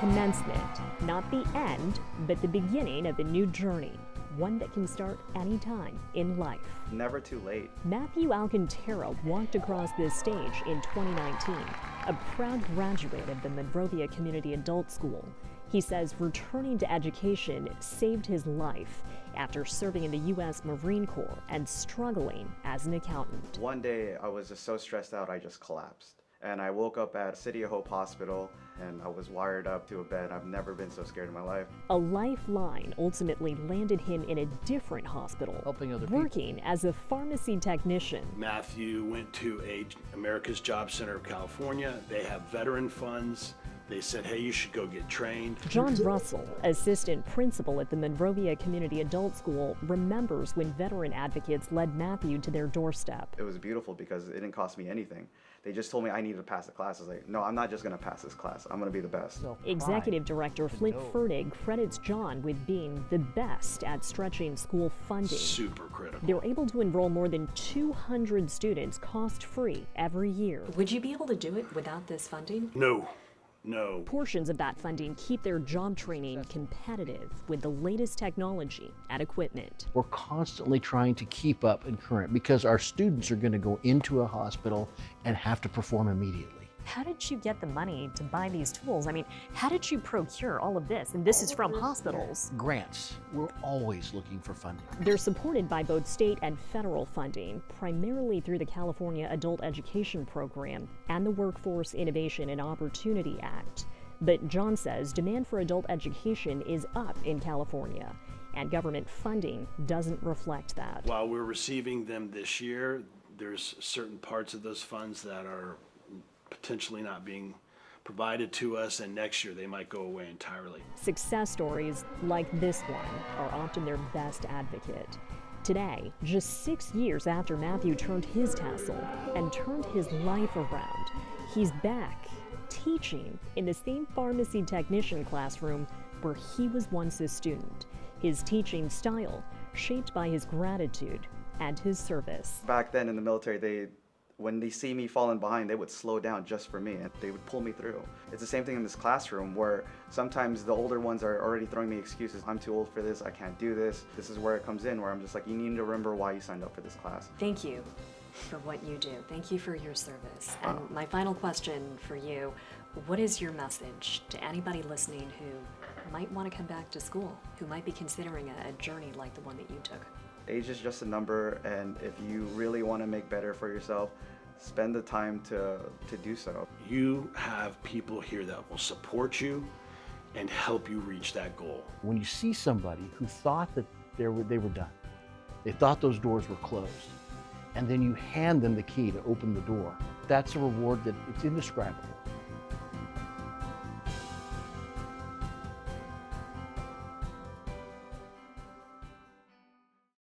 Commencement, not the end, but the beginning of a new journey, one that can start anytime in life. Never too late. Matthew Alcantara walked across this stage in 2019, a proud graduate of the Monrovia Community Adult School. He says returning to education saved his life after serving in the U.S. Marine Corps and struggling as an accountant. One day I was just so stressed out I just collapsed. And I woke up at City of Hope Hospital and I was wired up to a bed. I've never been so scared in my life. A lifeline ultimately landed him in a different hospital, helping other people, working as a pharmacy technician. Matthew went to America's Job Center of California. They have veteran funds. They said, hey, you should go get trained. John Russell, assistant principal at the Monrovia Community Adult School, remembers when veteran advocates led Matthew to their doorstep. It was beautiful because it didn't cost me anything. They just told me I needed to pass the class. I was like, no, I'm not just going to pass this class. I'm going to be the best. Executive Director Flint Fertig credits John with being the best at stretching school funding. Super critical. They're able to enroll more than 200 students cost-free every year. Would you be able to do it without this funding? No. Portions of that funding keep their job training competitive with the latest technology and equipment. We're constantly trying to keep up and current because our students are going to go into a hospital and have to perform immediately. How did you get the money to buy these tools? I mean, how did you procure all of this? And this is from hospitals. Grants. We're always looking for funding. They're supported by both state and federal funding, primarily through the California Adult Education Program and the Workforce Innovation and Opportunity Act. But John says demand for adult education is up in California, and government funding doesn't reflect that. While we're receiving them this year, there's certain parts of those funds that are potentially not being provided to us, and next year they might go away entirely. Success stories like this one are often their best advocate. Today, just 6 years after Matthew turned his tassel and turned his life around, he's back teaching in the same pharmacy technician classroom where he was once a student. His teaching style shaped by his gratitude and his service. Back then in the military, when they see me falling behind, they would slow down just for me and they would pull me through. It's the same thing in this classroom where sometimes the older ones are already throwing me excuses. I'm too old for this, I can't do this. This is where it comes in, where I'm just like, you need to remember why you signed up for this class. Thank you for what you do. Thank you for your service. And my final question for you, what is your message to anybody listening who might want to come back to school, who might be considering a journey like the one that you took? Age is just a number, and if you really want to make better for yourself, spend the time to do so. You have people here that will support you and help you reach that goal. When you see somebody who thought that they were done, they thought those doors were closed, and then you hand them the key to open the door, that's a reward that it's indescribable.